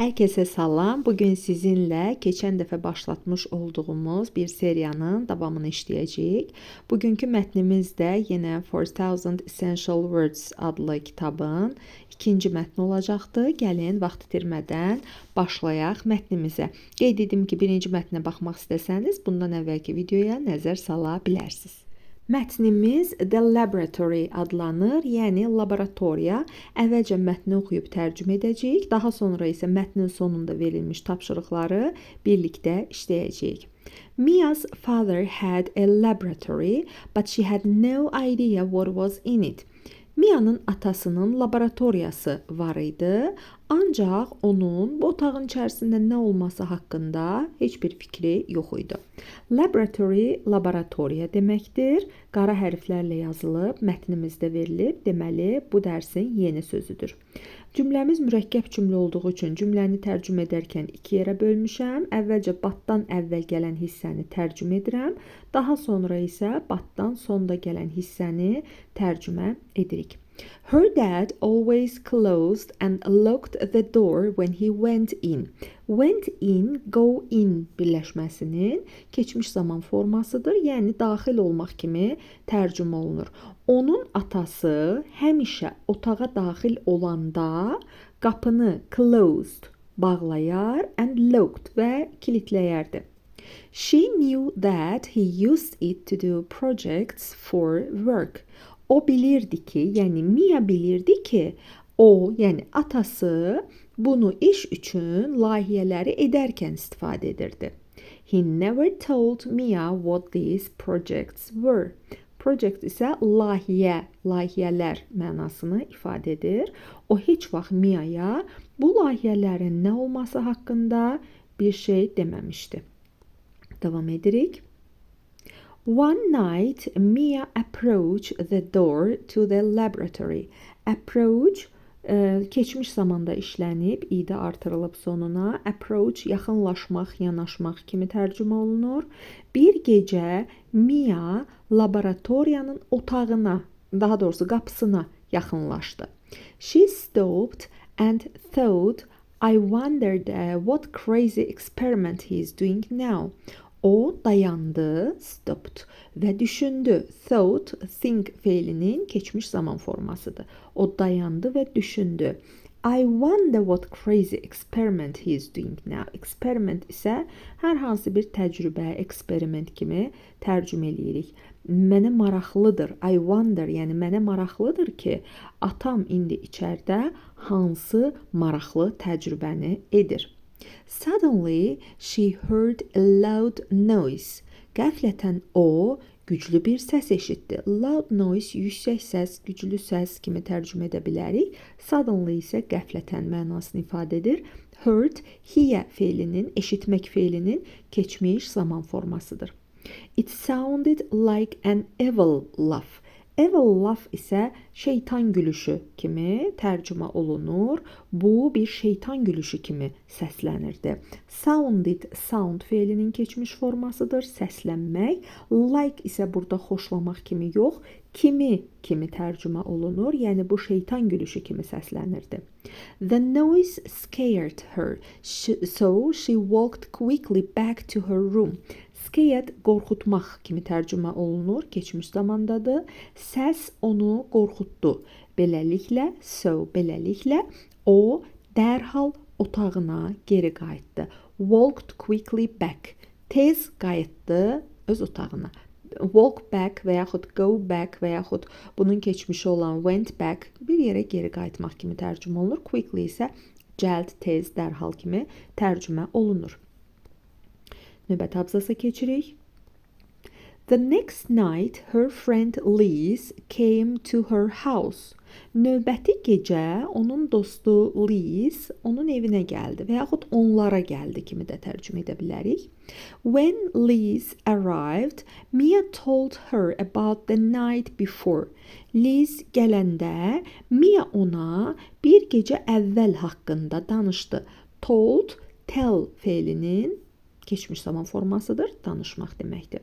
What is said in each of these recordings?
Herkese salam. Bugün sizinle geçen dəfə başlatmış olduğumuz bir seriyanın davamını işləyəcəyik. Bugünkü mətnimiz də yenə 4000 Essential Words adlı kitabın ikinci mətni olacaqdı. Gəlin vaxt itirmədən başlayaq mətnimizə. Qeyd edim ki, birinci mətnə baxmaq istəsəniz, bundan əvvəlki videoya nəzər sala bilərsiniz. Mətnimiz The Laboratory adlanır, yəni laboratoriya. Əvvəlcə mətni oxuyub tərcümə edəcəyik, daha sonra isə mətnin sonunda verilmiş tapşırıqları birlikdə işləyəcəyik. Mia's father had a laboratory, but she had no idea what was in it. Mia'nın atasının laboratoriyası var idi, ancaq onun bu otağın içərisində nə olması haqqında heç bir fikri yox idi. Laboratory, laboratoriya deməkdir. Qara hərflərlə yazılıb, mətnimizdə verilib, deməli bu dərsin yeni sözüdür. Cümləmiz mürəkkəb cümlə olduğu üçün cümləni tərcümə edərkən iki yerə bölmüşəm. Əvvəlcə batdan əvvəl gələn hissəni tərcümə edirəm, daha sonra isə batdan sonda gələn hissəni tərcümə edirik. Her dad always closed and locked the door when he went in. Went in, go in birləşməsinin keçmiş zaman formasıdır, yəni daxil olmaq kimi tərcümə olunur. Onun atası həmişə otağa daxil olanda qapını closed bağlayar and locked və kilitləyərdi. She knew that he used it to do projects for work. O bilirdi ki, yəni Mia bilirdi ki, o, yəni atası bunu iş üçün layihələri edərkən istifadə edirdi. He never told Mia what these projects were. Project isə layihə, layihələr mənasını ifadə edir. O heç vaxt Mia'ya bu layihələrin nə olması haqqında bir şey deməmişdi. Davam edirik. One night, Mia approached the door to the laboratory. Approach keçmiş zamanda işlənib, i'də artırılıb sonuna. Approach yaxınlaşmaq, yanaşmaq kimi tərcümə olunur. Bir gecə Mia laboratoriyanın otağına, daha doğrusu qapısına yaxınlaşdı. She stopped and thought, I wondered what crazy experiment he is doing now. O dayandı, stopped və düşündü. Thought, think feilinin keçmiş zaman formasıdır. O dayandı və düşündü. I wonder what crazy experiment he is doing now. Experiment isə hər hansı bir təcrübə, eksperiment kimi tərcümə eləyirik. Mənə maraqlıdır. I wonder, yəni mənə maraqlıdır ki, atam indi içəridə hansı maraqlı təcrübəni edir. Suddenly, she heard a loud noise. Qəflətən o, güclü bir səs eşitdi. Loud noise, yüksək səs, güclü səs kimi tərcümə edə bilərik. Suddenly isə qəflətən mənasını ifadə edir. Heard, hear feilinin, eşitmək feilinin keçmiş zaman formasıdır. It sounded like an evil laugh. Evil laugh isə şeytan gülüşü kimi tərcümə olunur. Bu bir şeytan gülüşü kimi səslənirdi. Sounded, sound feilinin keçmiş formasıdır, səslənmək. Like isə burada xoşlamaq kimi yox, kimi tərcümə olunur. Yəni bu şeytan gülüşü kimi səslənirdi. The noise scared her, so she walked quickly back to her room. Scared, qorxutmaq kimi tərcümə olunur, keçmiş zamandadır. Səs onu qorxutdu. Beləliklə, beləliklə, o dərhal otağına geri qayıtdı. Walked quickly back. Tez qayıtdı öz otağına. Walk back və yaxud go back və yaxud bunun keçmişi olan went back bir yerə geri qayıtmaq kimi tərcümə olunur. Quickly isə cəld, tez, dərhal kimi tərcümə olunur. Növbəti abzasa keçirik. The next night, her friend Liz came to her house. Növbəti gecə onun dostu Liz onun evinə gəldi və yaxud onlara gəldi kimi də tərcümə edə bilərik. When Liz arrived, Mia told her about the night before. Liz gələndə Mia ona bir gecə əvvəl haqqında danışdı. Told, tell feilinin keçmiş zaman formasıdır, danışmaq deməkdir.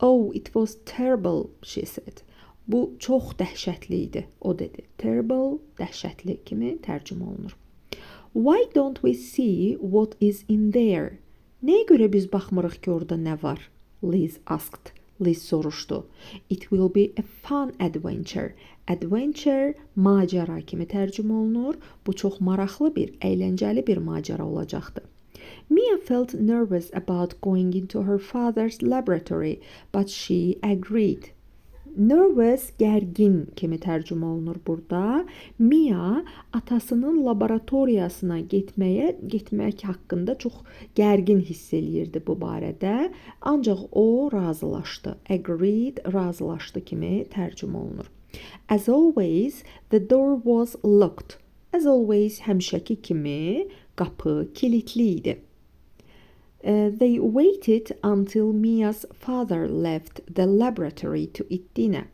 Oh, it was terrible, she said. Bu çox dəhşətli idi, o dedi. Terrible, dəhşətli kimi tərcümə olunur. Why don't we see what is in there? Nəyə görə biz baxmırıq ki, orada nə var? Liz asked. Liz soruşdu. It will be a fun adventure. Adventure macera kimi tərcümə olunur. Bu çox maraqlı bir, əyləncəli bir macera olacaqdı. Mia felt nervous about going into her father's laboratory, but she agreed. Nervous, gərgin kimi tərcümə olunur burada. Mia atasının laboratoriyasına getmək haqqında çox gərgin hiss eləyirdi bu barədə. Ancaq o razılaşdı. Agreed, razılaşdı kimi tərcümə olunur. As always, the door was locked. As always, həmişəki kimi qapı kilitli idi. They waited until Mia's father left the laboratory to eat dinner.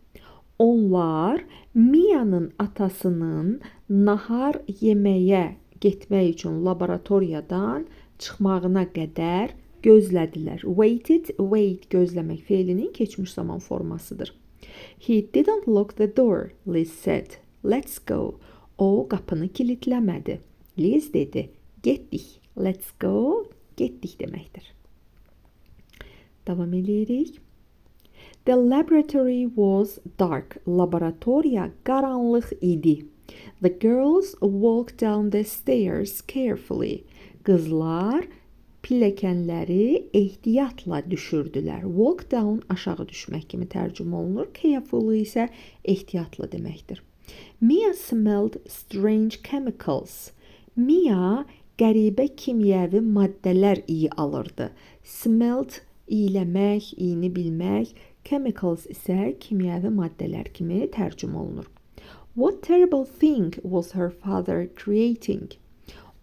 Onlar Mia'nın atasının nahar yeməyə getmək üçün laboratoriyadan çıxmağına qədər gözlədilər. Waited, wait gözləmək feilinin keçmiş zaman formasıdır. He didn't lock the door, Liz said. Let's go. O qapını kilitləmədi. Liz dedi, getdik. Let's go. Getdik deməkdir. Davam edirik. The laboratory was dark. Laboratoriya qaranlıq idi. The girls walked down the stairs carefully. Qızlar pilləkənləri ehtiyatla düşürdülər. Walk down aşağı düşmək kimi tərcümə olunur. Carefully isə ehtiyatla deməkdir. Mia smelled strange chemicals. Mia qəribə kimyəvi maddələr iyi alırdı. Smelled iyləmək, iyini bilmək, chemicals isə kimyəvi maddələr kimi tərcümə olunur. What terrible thing was her father creating?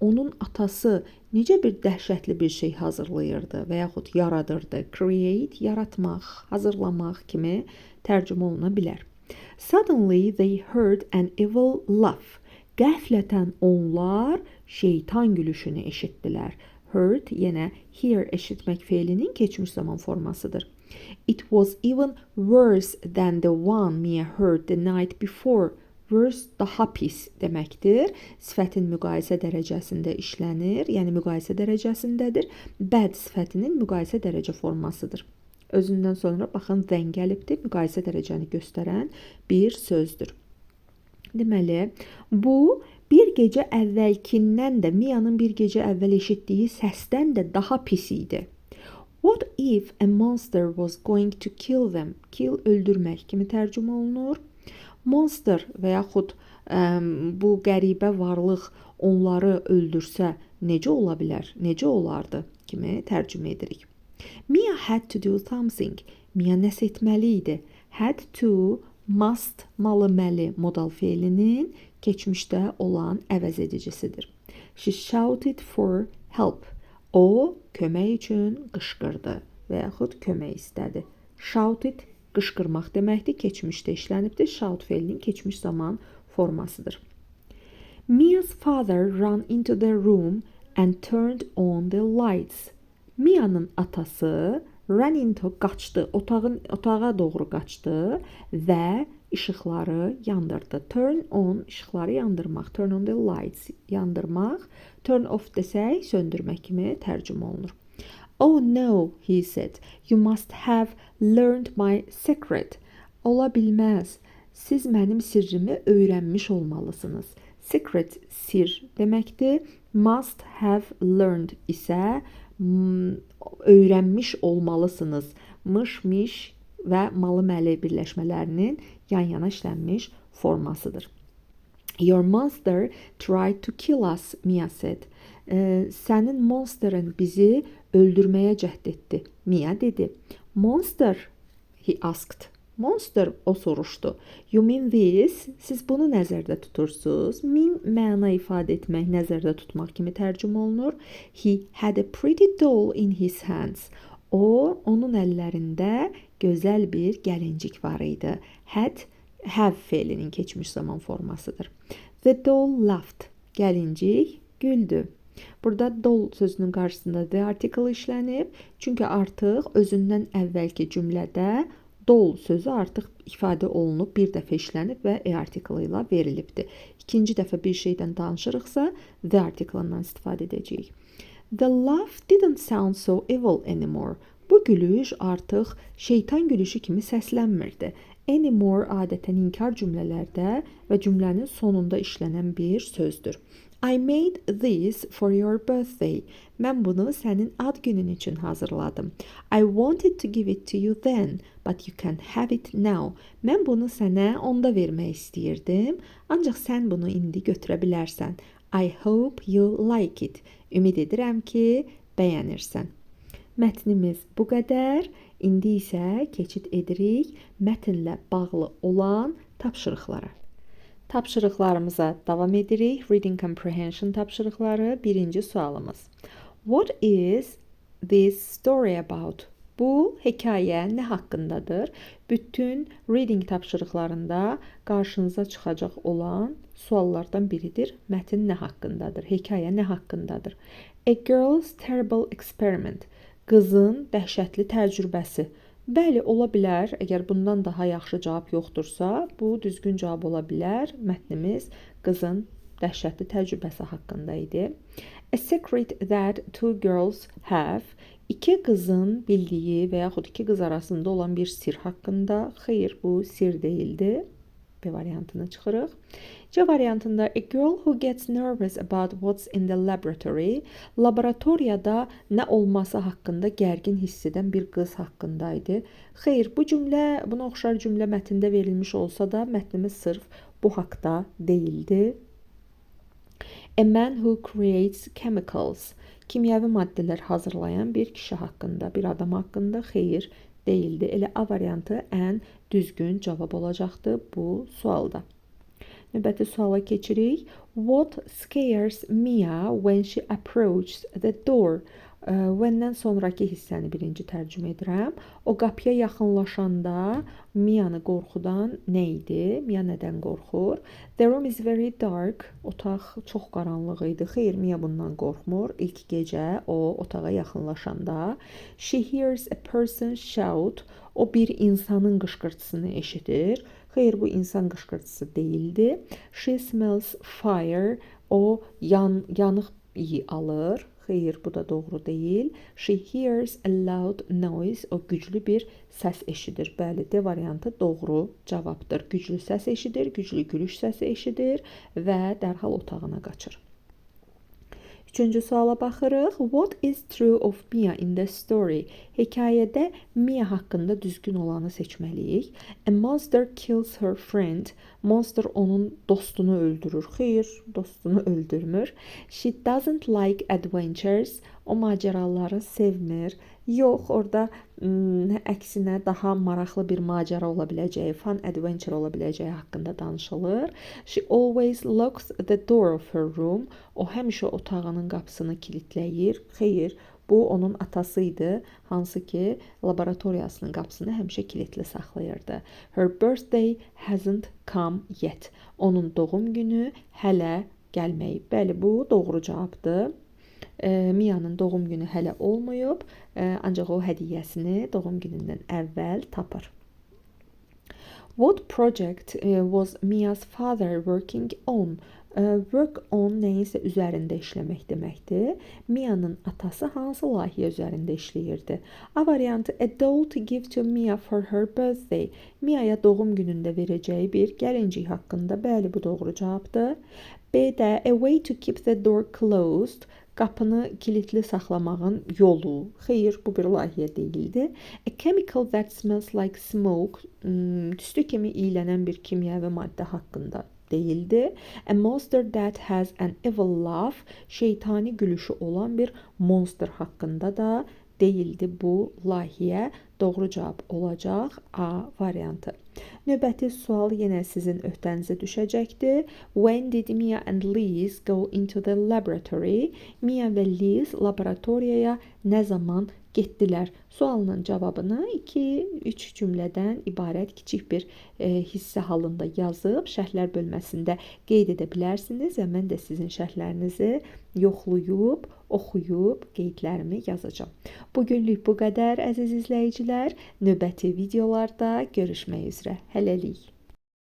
Onun atası necə bir dəhşətli bir şey hazırlayırdı və yaxud yaradırdı. Create, yaratmaq, hazırlamaq kimi tərcümə oluna bilər. Suddenly they heard an evil laugh. Qəflətən onlar şeytan gülüşünü eşitdilər. Heard, yenə hear eşitmək feilinin keçmiş zaman formasıdır. It was even worse than the one Mia heard the night before. Worse daha pis deməkdir. Sifətin müqayisə dərəcəsində işlənir, yəni müqayisə dərəcəsindədir. Bad sifətinin müqayisə dərəcə formasıdır. Özündən sonra baxın than gəlibdir, müqayisə dərəcəni göstərən bir sözdür. Deməli, bu bir gecə əvvəlkindən də, Mia'nın bir gecə əvvəl eşitdiyi səsdən də daha pis idi. What if a monster was going to kill them? Kill, öldürmək kimi tərcümə olunur. Monster və yaxud bu qəribə varlıq onları öldürsə necə ola bilər, necə olardı kimi tərcümə edirik. Mia had to do something. Mia nəsə etməli idi. Had to, must, malı-məli modal feilinin keçmişdə olan əvəz edicisidir. She shouted for help. O, kömək üçün qışqırdı və yaxud kömək istədi. Shouted, qışqırmaq deməkdir, keçmişdə işlənibdir. Shout feilinin keçmiş zaman formasıdır. Mia's father ran into the room and turned on the lights. Mia'nın atası ran into qaçdı, otağa doğru qaçdı və işıqları yandırdı. Turn on, işıqları yandırmaq. Turn on the lights, yandırmaq. Turn off desək, söndürmək kimi tərcümə olunur. Oh no, he said. You must have learned my secret. Ola bilməz. Siz mənim sirrimi öyrənmiş olmalısınız. Secret, sir deməkdir. Must have learned isə öyrənmiş olmalısınız. Mış, miş və malı-məli birləşmələrinin yan-yana işlənmiş formasıdır. Your monster tried to kill us, Mia said. Sənin monsterin bizi öldürməyə cəhd etdi. Mia dedi. Monster, he asked. Monster, o soruşdu. You mean this? Siz bunu nəzərdə tutursunuz. Mean məna ifadə etmək, nəzərdə tutmaq kimi tərcümə olunur. He had a pretty doll in his hands. O, onun əllərində gözəl bir gəlincik var idi. Had, have feilinin keçmiş zaman formasıdır. The doll laughed. Gəlincik güldü. Burada doll sözünün qarşısında the article işlənib. Çünki artıq özündən əvvəlki cümlədə Doll sözü artıq ifadə olunub, bir dəfə işlənib və a article ilə verilibdir. İkinci dəfə bir şeydən danışırıqsa, the article-dan istifadə edəcəyik. The laugh didn't sound so evil anymore. Bu gülüş artıq şeytan gülüşü kimi səslənmirdi. Anymore adətən inkar cümlələrdə və cümlənin sonunda işlənən bir sözdür. I made this for your birthday. Mən bunu sənin ad günün üçün hazırladım. I wanted to give it to you then, but you can have it now. Mən bunu sənə onda vermək istəyirdim, ancaq sən bunu indi götürə bilərsən. I hope you like it. Ümid edirəm ki, bəyənirsən. Mətnimiz bu qədər. İndi isə keçid edirik mətnlə bağlı olan tapşırıqlara. Tapşırıqlarımıza davam edirik. Reading comprehension tapşırıqları. Birinci sualımız. What is this story about? Bu hekayə nə haqqındadır? Bütün reading tapşırıqlarında qarşınıza çıxacaq olan suallardan biridir. Mətn nə haqqındadır? Hekayə nə haqqındadır? A girl's terrible experiment. Qızın dəhşətli təcrübəsi. Bəli, ola bilər. Əgər bundan daha yaxşı cavab yoxdursa, bu düzgün cavab ola bilər. Mətnimiz qızın dəhşətli təcrübəsi haqqında idi. A secret that two girls have. İki qızın bildiyi və yaxud iki qız arasında olan bir sir haqqında. Xeyr, bu sir deyildi. B variantını çıxırıq. C variantında a girl who gets nervous about what's in the laboratory. Laboratoriyada nə olması haqqında gərgin hiss edən bir qız haqqındaydı. Xeyr, bu cümlə, buna oxşar cümlə mətndə verilmiş olsa da, mətnimiz sırf bu haqda deyildi. A man who creates chemicals. Kimyəvi maddələr hazırlayan bir kişi haqqında, bir adam haqqında. Xeyr, deyildi. Elə A variantı ən düzgün cavab olacaqdı bu sualda. Növbəti suala keçirik. What scares Mia when she approaches the door? When-dən sonraki hissəni birinci tərcümə edirəm. O qapıya yaxınlaşanda Mia'nı qorxudan nə idi? Mia nədən qorxur? The room is very dark. Otaq çox qaranlıq idi. Xeyr, Mia bundan qorxmur. İlk gecə o otağa yaxınlaşanda she hears a person shout. O bir insanın qışqırtısını eşidir. Xeyr, bu insan qışqırtısı deyildi. She smells fire. O yanıq iyi alır. Xeyr, bu da doğru deyil. She hears a loud noise. O güclü bir səs eşidir. Bəli, D variantı doğru cavabdır. Güclü səs eşidir, güclü gülüş səsi eşidir və dərhal otağına qaçır. Üçüncü suala baxırıq. What is true of Mia in the story? Hekayədə Mia haqqında düzgün olanı seçməliyik. A monster kills her friend. Monster onun dostunu öldürür. Xeyr, dostunu öldürmür. She doesn't like adventures. O macəraları sevmir. Yox, orada əksinə daha maraqlı bir macəra ola biləcəyi, fun adventure ola biləcəyi haqqında danışılır. She always locks the door of her room. O həmişə otağının qapısını kilitləyir. Xeyr, bu onun atası idi, hansı ki laboratoriyasının qapısını həmişə kilitli saxlayırdı. Her birthday hasn't come yet. Onun doğum günü hələ gəlməyib. Bəli, bu doğru cavabdır. Mia'nın doğum günü hələ olmayıb, ancaq o hədiyyəsini doğum günündən əvvəl tapır. What project was Mia's father working on? Work on nəyinsə üzərində işləmək deməkdir. Mia'nın atası hansı layihə üzərində işləyirdi? A variantı a doll to give to Mia for her birthday. Mia'ya doğum günündə verəcəyi bir gəlincik haqqında. Bəli, bu doğru cavabdır. B də a way to keep the door closed. Qapını kilitli saxlamağın yolu. Xeyr, bu bir layihə deyildi. A chemical that smells like smoke. Tüstü kimi iylənən bir kimyəvi maddə haqqında deyildi. A monster that has an evil laugh. Şeytani gülüşü olan bir monster haqqında da deyildi bu layihə. Doğru cavab olacaq A variantı. Növbəti sual yenə sizin öhdənizə düşəcəkdir. When did Mia and Liz go into the laboratory? Mia və Liz laboratoriyaya nə zaman getdilər sualının cavabını 2-3 cümlədən ibarət kiçik bir hissə halında yazıb şərhlər bölməsində qeyd edə bilərsiniz və mən də sizin şərhlərinizi yoxlayıb, oxuyub qeydlərimi yazacağam. Bugünlük bu qədər əziz izləyicilər. Növbəti videolarda görüşmək üzrə. Hələlik.